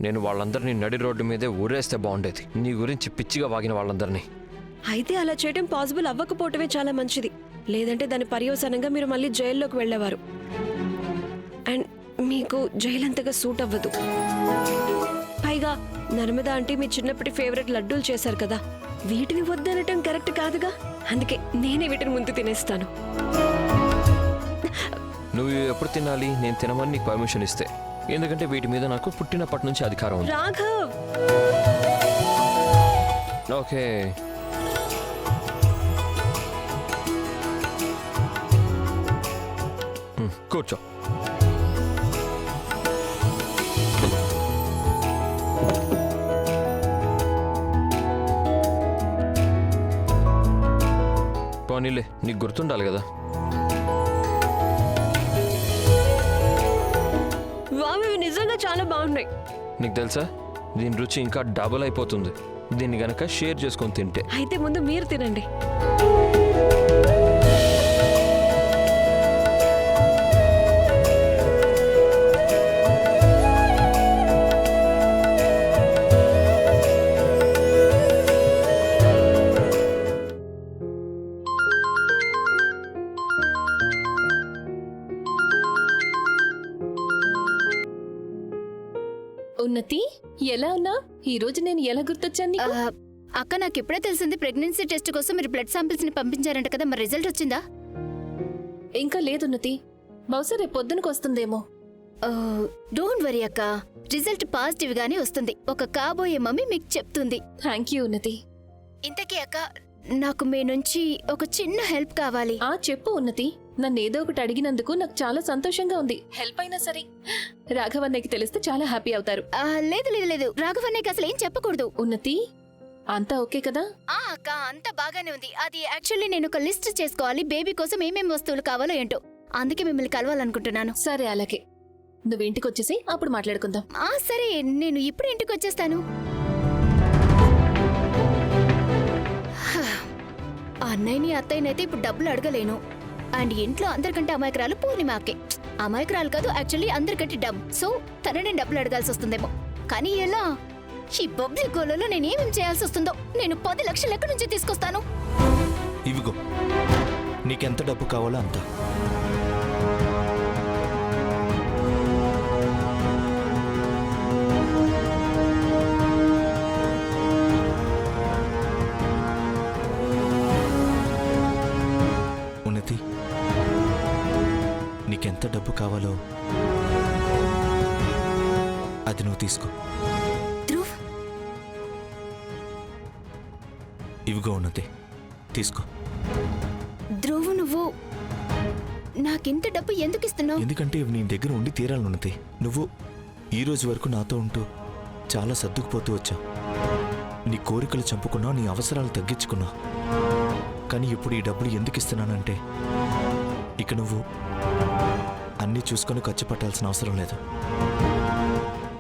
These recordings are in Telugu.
నేను వాళ్ళందరినీ నడి రోడ్డు మీదే ఊరేస్తే బాగుండేది, నీ గురించి పిచ్చిగా వాగిన వాళ్ళందరినీ. అయితే అలా చేయడం పాసిబుల్ అవ్వకపోవటమే చాలా మంచిది. లేదంటే దాని పర్యవసానంగా మీరు మళ్ళీ జైల్లోకి వెళ్ళేవారు. అండ్ మీకు జైలు అంతగా సూట్ అవ్వదు. పైగా నర్మదా ఆంటీ మీ చిన్నప్పటి ఫేవరెట్ లడ్డూలు చేశారు కదా, వీటిని వద్దనటం కరెక్ట్ కాదుగా. అందుకే నేనే వీటిని ముందు తినేస్తాను. నువ్వు ఎప్పుడు తినాలి? నేను తినమని నీకు పర్మిషన్ ఇస్తే. ఎందుకంటే వీటి మీద నాకు పుట్టినప్పటి నుంచి అధికారం ఉంది. రాఘవ్, ఓకే. కూర్చో. పోనీలే, నీకు గుర్తుండాలి కదా. వావ్, ఇవి నిజంగా చాలా బాగున్నాయి. నీకు తెలుసా, దీని రుచి ఇంకా డబుల్ అయిపోతుంది దీన్ని గనక షేర్ చేసుకొని తింటే. అయితే ముందు మీరు తినండి. ఉన్నతి, ఎలా ఉన్నా? ఈ రోజు నేను ఎలా గుర్తొచ్చాను నీకు? అక్క, నాకు ఇప్పుడే తెలిసింది ప్రెగ్నెన్సీ టెస్ట్ కోసం మీరు బ్లడ్ శాంపిల్స్ ని పంపించారంట కదా, మరి రిజల్ట్ వచ్చిందా? ఇంకా లేదు ఉన్నతి, బహుశా రేపు పొద్దునకు వస్తుందేమో. డోంట్ వరీ అక్క, రిజల్ట్ పాజిటివ్ గానే వస్తుంది. ఒక కాబోయే మమ్మీ మీకు చెప్తుంది. థ్యాంక్ యూ ఉన్నతి. ఇంతకీ అక్క, నాకు మీ నుంచి ఒక చిన్న హెల్ప్ కావాలి. చెప్పు ఉన్నతి. నన్ను ఏదో ఒకటి అడిగినందుకు నాకు చాలా సంతోషంగా ఉంది. హెల్ప్ అయినా సరే. రాఘవన్నకి తెలిస్తే చాలా హ్యాపీ అవుతారు. లేదు లేదు లేదు, రాఘవన్నకి అసలు ఏం చెప్పకూడదు. ఉన్నతి, అంతా ఓకే కదా? అక్క, అంతా బాగానే ఉంది. అది యాక్చువల్లీ నేను ఒక లిస్ట్ చేసుకోవాలి, బేబీ కోసం ఏమేం వస్తువులు కావాలో ఏంటో. అందుకే మిమ్మల్ని కలవాలనుకుంటున్నాను. సరే, అలాగే. నువ్వు ఇంటికి వచ్చేసి అప్పుడు మాట్లాడుకుందాం. సరే, నేను ఇప్పుడు ఇంటికి వచ్చేస్తాను. అన్నయ్యని అత్తయ్యనైతే ఇప్పుడు డబ్బులు అడగలేను. అండ్ ఇంట్లో అందరికంటే అమాయకురాలు పూర్ణిమాకే. అమాయకురాలు కాదు, యాక్చువల్లీ అందరికంటే డమ్. సో తననే డబ్బులు అడగాల్సి వస్తుందేమో. కానీ ఎలా? ఈ బబ్లీ గోలలో నేనేమేం చేయాల్సి వస్తుందో. నేను 10 లక్షలు ఎక్కడి నుంచి తీసుకొస్తాను? ఇవిగో, నీకెంత డబ్బు కావాలో అంత. ఉన్నతి, నీకెంత డబ్బు కావాలో అది నువ్వు తీసుకో. ధ్రువ్, ఇవిగో ఉన్నతి, తీసుకో. ధ్రువ్, నువ్వు నాకింత డబ్బు ఎందుకు ఇస్తున్నావు? ఎందుకంటే ఇవి నీ దగ్గర ఉండి తీరాలనున్నతి. నువ్వు ఈ రోజు వరకు నాతో ఉంటూ చాలా సర్దుకుపోతూ వచ్చావు. నీ కోరికలు చంపుకున్నావు, నీ అవసరాలు తగ్గించుకున్నావు. కానీ ఇప్పుడు ఈ డబ్బులు ఎందుకు ఇస్తున్నానంటే, ఇక నువ్వు అన్నీ చూసుకొని ఖర్చు పెట్టాల్సిన అవసరం లేదు.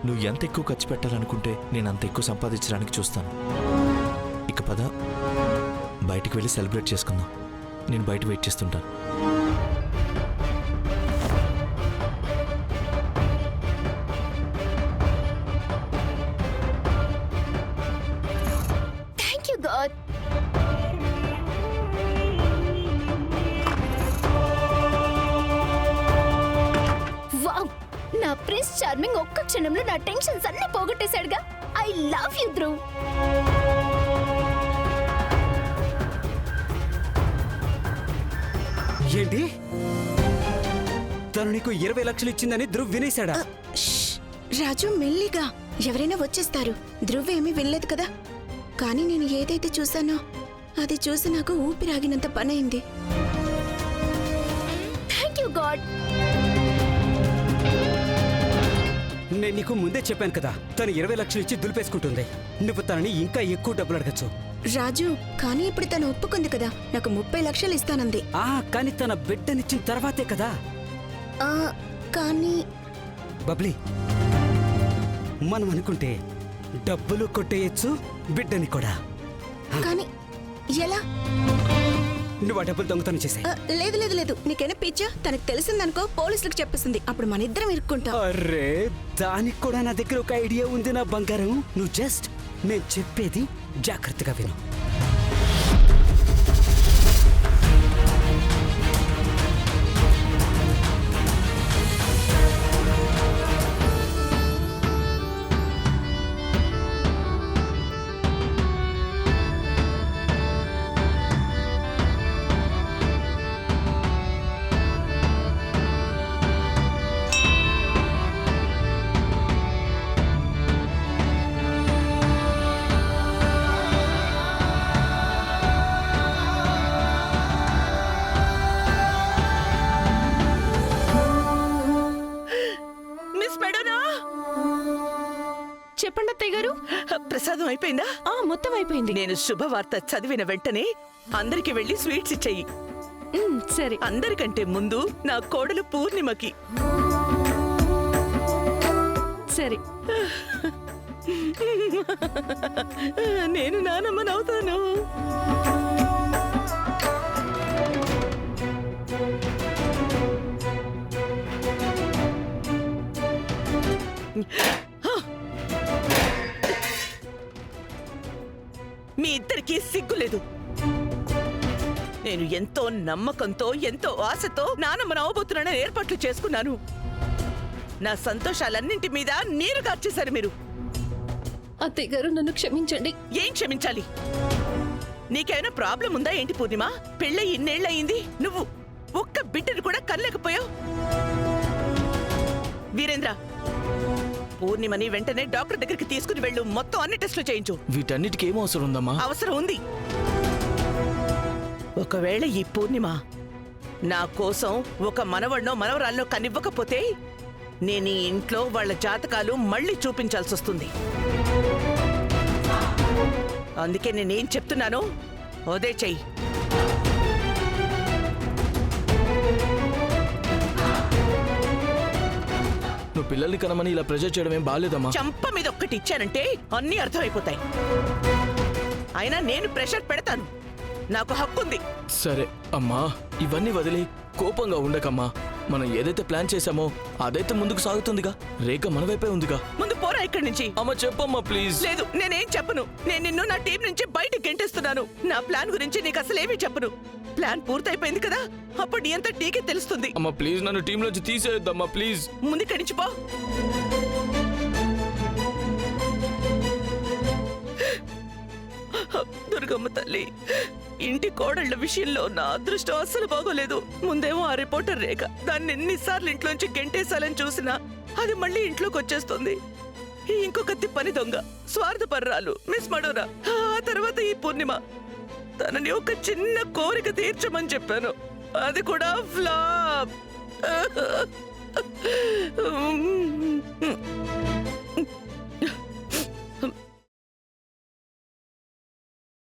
నువ్వు ఎంత ఎక్కువ ఖర్చు పెట్టాలనుకుంటే నేను అంత ఎక్కువ సంపాదించడానికి చూస్తాను. ఇక పద, బయటికి వెళ్ళి సెలబ్రేట్ చేసుకుందాం. నేను బయట వెయిట్ చేస్తుంటాను. Thank you god. వావ్, నా ప్రిన్స్ చార్మింగ్ ఒక్క క్షణంలో నా టెన్షన్స్ అన్ని పోగొట్టేశాడుగా. I love you Dhruv. ఏంటి? తను నీకు 20 లక్షలు ఇచ్చిందని ధ్రువ్ వినేశాడా? రాజు, మెల్లిగా. ఎవరైనా వచ్చేస్తారు. ధ్రువ్ ఏమీ వినలేదు కదా. కానీ నేను ఏదైతే చూశానో అది చూసి నాకు ఊపిరాగినంత పనైంది. Thank you god. నేను నీకు ముందే చెప్పాను కదా, తను 20 లక్షలు ఇచ్చి దులిపేసుకుంటుంది. నువ్వు తనని ఇంకా ఎక్కువ డబ్బులు అడగచ్చు. రాజు, కానీ ఇప్పుడు తను ఒప్పుకుంది కదా, నాకు 30 లక్షలు ఇస్తానంది. కానీ తన బిడ్డనిచ్చిన తర్వాతే కదా. కానీ బబ్లీ, మనం అనుకుంటే డబ్బులు కొట్టేయచ్చు, బిడ్డని కూడా. కానీ ఎలా? నువ్వు ఆ డబ్బులు దొంగతనం చేసాయి. లేదు లేదు లేదు, నీకేనా పిచ్చా? తనకు తెలిసిందనుకో పోలీసులకు చెప్పేస్తుంది, అప్పుడు మన ఇద్దరం ఇరుక్కుంటాం. అరే దానికి కూడా నా దగ్గర ఒక ఐడియా ఉంది నా బంగారం. నువ్వు జస్ట్ నేను చెప్పేది జాగ్రత్తగా విను. మిస్ మెడోనా, చెప్పండి అత్తయ్య గారు. ప్రసాదం అయిపోయిందా? మొత్తం అయిపోయింది. నేను శుభవార్త చదివిన వెంటనే అందరికి వెళ్ళి స్వీట్స్ ఇచ్చేయి. సరే. అందరికంటే ముందు నా కోడలు పూర్ణిమకి. సరే. నేను నానమ్మనవుతాను. మీ ఇద్దరికీ సిగ్గులేదు. నేను ఎంతో నమ్మకంతో ఎంతో ఆశతో నానమ్మను అవబోతున్నానని ఏర్పాట్లు చేసుకున్నాను. నా సంతోషాలన్నింటి మీద నీరు గార్చేశారు మీరు. అత్తయ్య గారు నన్ను క్షమించండి. ఏం క్షమించాలి? నీకేమైనా ప్రాబ్లం ఉందా ఏంటి పూర్ణిమ? పెళ్ళై ఇన్నేళ్లయింది, నువ్వు ఒక్క బిడ్డను కూడా కనలేకపోయావు. వీరేంద్ర, పూర్ణిమని వెంటనే డాక్టర్ దగ్గరికి తీసుకుని వెళ్ళు. మొత్తం అన్ని టెస్టులు చేయించు. వీటన్నిటికీ ఏం అవసరం ఉందమ్మా? అవసరం ఉంది. ఒకవేళ ఈ పూర్ణిమ నా కోసం ఒక మనవడినో మనవరాల్లో కనివ్వకపోతే నేను ఈ ఇంట్లో వాళ్ళ జాతకాలు మళ్ళీ చూపించాల్సి వస్తుంది. అందుకే నేనేం చెప్తున్నానో అదే చెయ్యి. నువ్వు పిల్లల్ని కనమని ఇలా ప్రెజర్ చేయడం ఏం బాలేదమ్మా. చంప మీద ఒక్కటి ఇచ్చానంటే అన్నీ అర్థమైపోతాయి. అయినా నేను ప్రెషర్ పెడతాను, నాకు హక్కుంది. సరే అమ్మా, ఇవన్నీ వదిలి కోపంగా ఉండకమ్మా. మనం ఏదైతే ప్లాన్ చేశామో అదైతే ముందుకు సాగుతుందిగా. రేఖ మన వైపే ఉందిగా. ముందు పోరా ఇక్కడి నుంచి. అమ్మ చెప్పమ్మా ప్లీజ్. లేదు, నేనేం చెప్పను. నేను నిన్ను నా టీం నుంచి బయటకు గెంటేస్తున్నాను. నా ప్లాన్ గురించి నీకు అసలేమీ చెప్పను. ప్లాన్ పూర్తయిపోయింది కదా, అప్పుడు నీ అంతా నీకే తెలుస్తుంది. అమ్మ ప్లీజ్ నన్ను టీంలోంచి తీసేయొద్దమ్మా ప్లీజ్. ముందు ఇక్కడి నుంచి పో. దుర్గమ్మ తల్లి, ఇంటి కోడళ్ల విషయంలో నా అదృష్టం అస్సలు బాగోలేదు. ముందేమో ఆ రిపోర్టర్ రేఖ, దాన్ని ఎన్నిసార్లు ఇంట్లోంచి గెంటేశాలని చూసినా అది మళ్ళీ ఇంట్లోకి వచ్చేస్తుంది. ఇంకొక తిప్పని దొంగ, స్వార్థపర్రాలు మిస్ మడోరా. ఆ తర్వాత ఈ పూర్ణిమ, తనని ఒక చిన్న కోరిక తీర్చమని చెప్పాను, అది కూడా ఫ్లాప్.